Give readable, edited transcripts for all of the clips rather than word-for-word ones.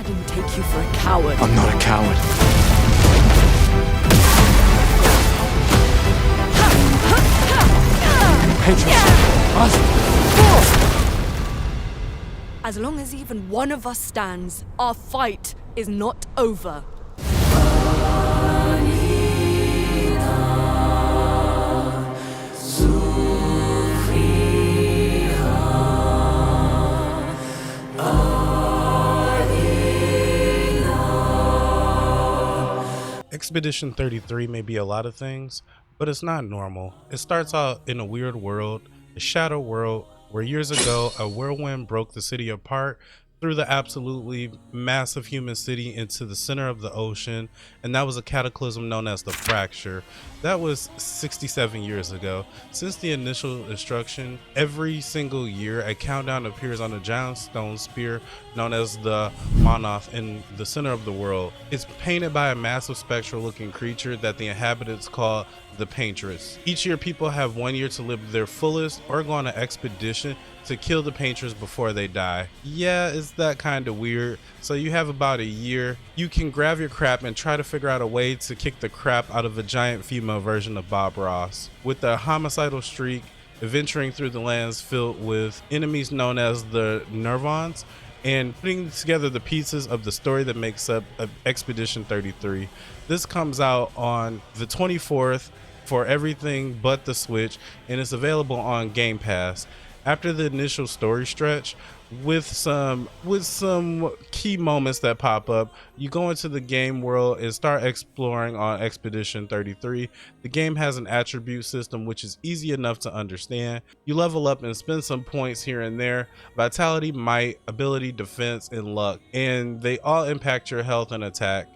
didn't take you for a coward. I'm not a coward. As long as even one of us stands, our fight is not over. Expedition 33 may be a lot of things, but it's not normal. It starts out in a weird world, a shadow world, where years ago a whirlwind broke the city apart, threw the absolutely massive human city into the center of the ocean, and that was a cataclysm known as the Fracture. That was 67 years ago. Since the initial destruction, every single year a countdown appears on a giant stone spear known as the Monoth in the center of the world. It's painted by a massive spectral looking creature that the inhabitants call the Paintress. Each year people have 1 year to live their fullest or go on an expedition to kill the Paintress before they die. Yeah, it's that kind of weird. So you have about a year. You can grab your crap and try to figure out a way to kick the crap out of a giant female version of Bob Ross. With a homicidal streak, adventuring through the lands filled with enemies known as the Nervons, and putting together the pieces of the story that makes up Expedition 33. This comes out on the 24th for everything but the Switch, and it's available on Game Pass. After the initial story stretch, with some key moments that pop up, you go into the game world and start exploring on Expedition 33. The game has an attribute system which is easy enough to understand. You level up and spend some points here and there: vitality, might, ability, defense, and luck, and they all impact your health and attack,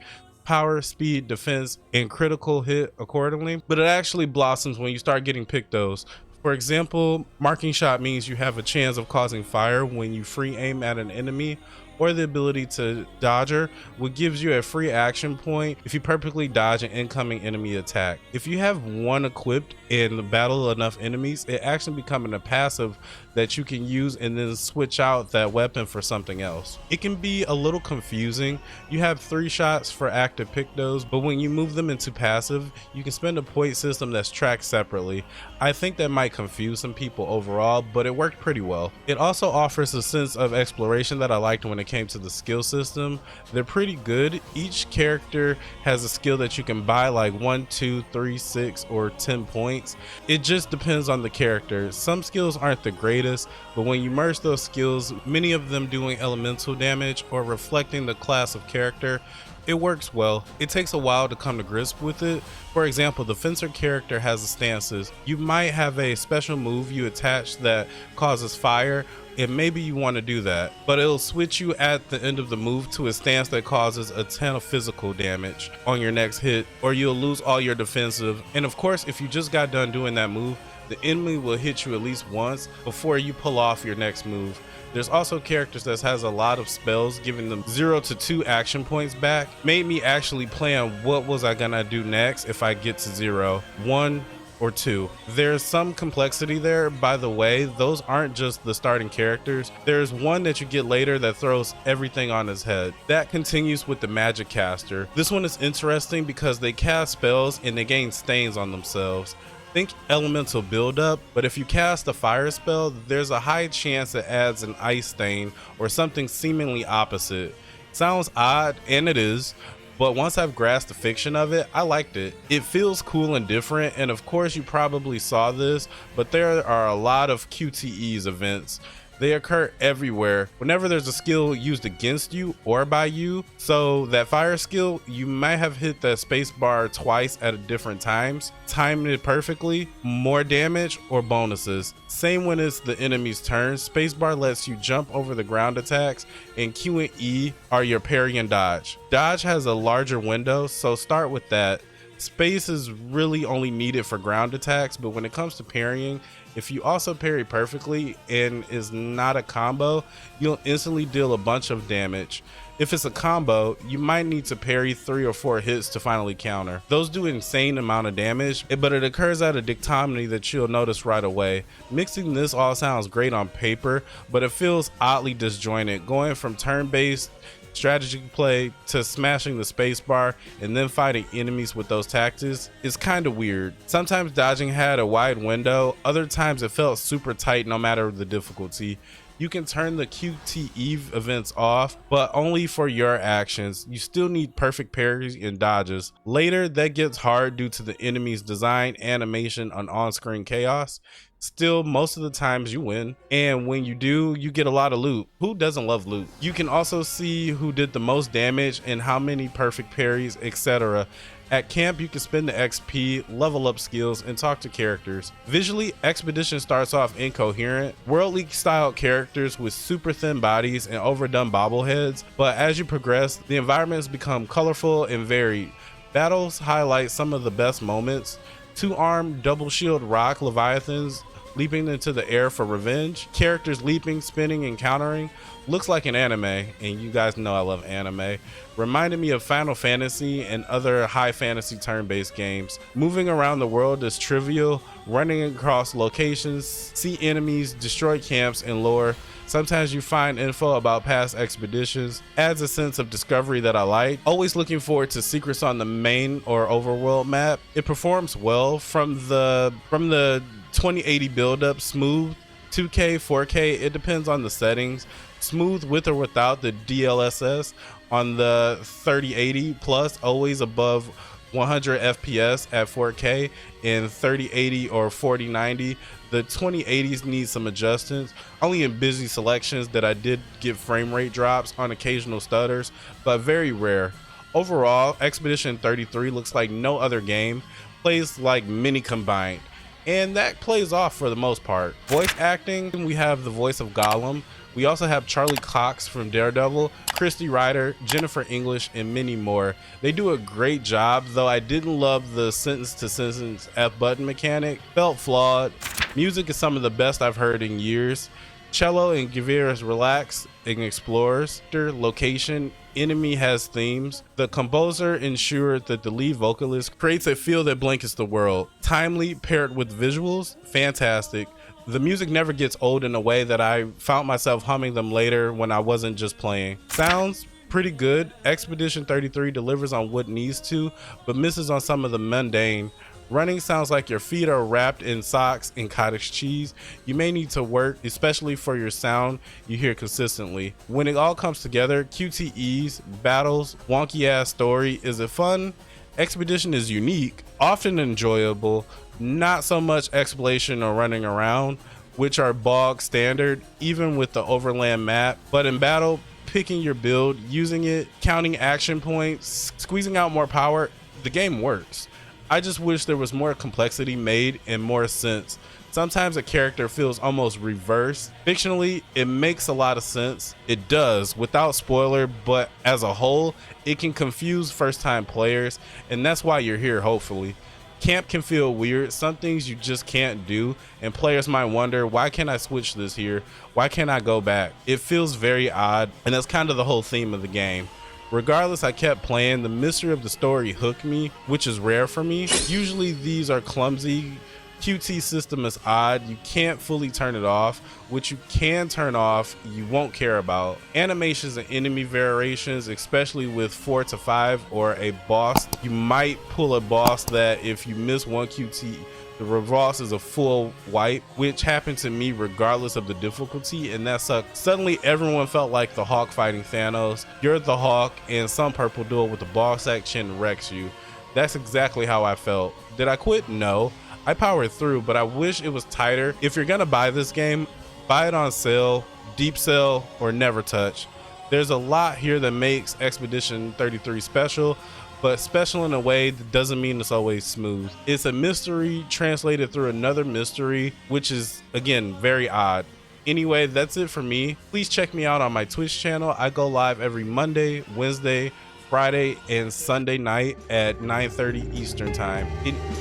power, speed, defense, and critical hit accordingly. But it actually blossoms when you start getting pictos. For example, marking shot means you have a chance of causing fire when you free aim at an enemy, or the ability to dodger, which gives you a free action point if you perfectly dodge an incoming enemy attack. If you have one equipped and battle enough enemies, it actually becomes a passive that you can use and then switch out that weapon for something else. It can be a little confusing. You have 3 shots for active pictos, but when you move them into passive, you can spend a point system that's tracked separately. I think that might confuse some people overall, but it worked pretty well. It also offers a sense of exploration that I liked when it came to the skill system. They're pretty good. Each character has a skill that you can buy, like 1, 2, 3, 6, or 10 points. It just depends on the character. Some skills aren't the greatest, but when you merge those skills, many of them doing elemental damage or reflecting the class of character, it works well. It takes a while to come to grips with it. For example, the fencer character has the stances. You might have a special move you attach that causes fire, and maybe you want to do that, but it'll switch you at the end of the move to a stance that causes a ton of physical damage on your next hit, or you'll lose all your defensive. And of course, if you just got done doing that move, the enemy will hit you at least once before you pull off your next move. There's also characters that has a lot of spells, giving them 0 to 2 action points back. Made me actually plan what was I gonna do next if I get to 0, 1, or 2. There's some complexity there. By the way, those aren't just the starting characters. There's one that you get later that throws everything on his head. That continues with the magic caster. This one is interesting because they cast spells and they gain stains on themselves. Think elemental buildup, but if you cast a fire spell, there's a high chance it adds an ice stain or something seemingly opposite. Sounds odd, and it is, but once I've grasped the fiction of it, I liked it. It feels cool and different, and of course you probably saw this, but there are a lot of QTEs events. They occur everywhere whenever there's a skill used against you or by you. So that fire skill, you might have hit the space bar twice at different times, timed it perfectly, more damage or bonuses. Same when it's the enemy's turn. Spacebar lets you jump over the ground attacks, and Q and E are your parry and dodge. Dodge has a larger window, so start with that. Space is really only needed for ground attacks, but when it comes to parrying, if you also parry perfectly and is not a combo, you'll instantly deal a bunch of damage. If it's a combo, you might need to parry 3 or 4 hits to finally counter. Those do an insane amount of damage, but it occurs at a dichotomy that you'll notice right away. Mixing this all sounds great on paper, but it feels oddly disjointed, going from turn-based strategy play to smashing the spacebar and then fighting enemies with those tactics is kind of weird. Sometimes dodging had a wide window, other times it felt super tight no matter the difficulty. You can turn the QTE events off, but only for your actions. You still need perfect parries and dodges. Later, that gets hard due to the enemy's design, animation, and on-screen chaos. Still, most of the times you win, and when you do, you get a lot of loot. Who doesn't love loot? You can also see who did the most damage and how many perfect parries, etc. At camp, you can spend the XP, level up skills, and talk to characters. Visually, Expedition starts off incoherent, worldly style characters with super thin bodies and overdone bobbleheads, but as you progress, the environments become colorful and varied. Battles highlight some of the best moments. Two-armed, double-shield rock leviathans leaping into the air for revenge. Characters leaping, spinning, and countering. Looks like an anime, and you guys know I love anime. Reminded me of Final Fantasy and other high fantasy turn-based games. Moving around the world is trivial, running across locations, see enemies, destroy camps, and lore. Sometimes you find info about past expeditions. Adds a sense of discovery that I like. Always looking forward to secrets on the main or overworld map. It performs well from the 2080 build-up, smooth, 2K, 4K, it depends on the settings. Smooth with or without the DLSS. On the 3080 plus, always above 100 FPS at 4K, and 3080 or 4090. The 2080s need some adjustments. Only in busy selections that I did get frame rate drops on occasional stutters, but very rare. Overall, Expedition 33 looks like no other game, plays like many combined, and that plays off for the most part. Voice acting, we have the voice of Gollum. We also have Charlie Cox from Daredevil, Christy Ryder, Jennifer English, and many more. They do a great job, though I didn't love the sentence-to-sentence F button mechanic. Felt flawed. Music is some of the best I've heard in years. Cello and Guevara's relax and explores. Location, enemy has themes. The composer ensured that the lead vocalist creates a feel that blankets the world. Timely, paired with visuals, fantastic. The music never gets old in a way that I found myself humming them later when I wasn't just playing. Sounds pretty good. Expedition 33 delivers on what needs to, but misses on some of the mundane. Running sounds like your feet are wrapped in socks and cottage cheese. You may need to work, especially for your sound you hear consistently. When it all comes together, QTEs, battles, wonky ass story, is it fun? Expedition is unique, often enjoyable, not so much exploration or running around, which are bog standard, even with the overland map, but in battle, picking your build, using it, counting action points, squeezing out more power, the game works. I just wish there was more complexity made and more sense. Sometimes a character feels almost reversed. Fictionally, it makes a lot of sense. It does, without spoiler, but as a whole, it can confuse first-time players, and that's why you're here, hopefully. Camp can feel weird, some things you just can't do, and players might wonder, why can't I switch this here? Why can't I go back? It feels very odd, and that's kind of the whole theme of the game. Regardless, I kept playing. The mystery of the story hooked me, which is rare for me. Usually these are clumsy. QT system is odd. You can't fully turn it off. What you can turn off, you won't care about. Animations and enemy variations, especially with 4 to 5 or a boss. You might pull a boss that if you miss one QT, the reverse is a full wipe, which happened to me regardless of the difficulty, and that sucked. Suddenly everyone felt like the Hawk fighting Thanos. You're the Hawk and some purple duel with the boss action wrecks you. That's exactly how I felt. Did I quit? No. I powered through, but I wish it was tighter. If you're gonna buy this game, buy it on sale, deep sell, or never touch. There's a lot here that makes Expedition 33 special, but special in a way that doesn't mean it's always smooth. It's a mystery translated through another mystery, which is, again, very odd. Anyway, that's it for me. Please check me out on my Twitch channel. I go live every Monday, Wednesday, Friday, and Sunday night at 9:30 Eastern time.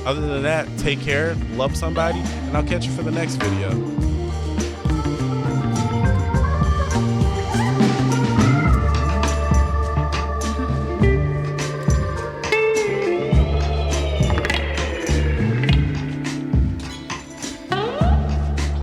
Other than that, take care, love somebody, and I'll catch you for the next video.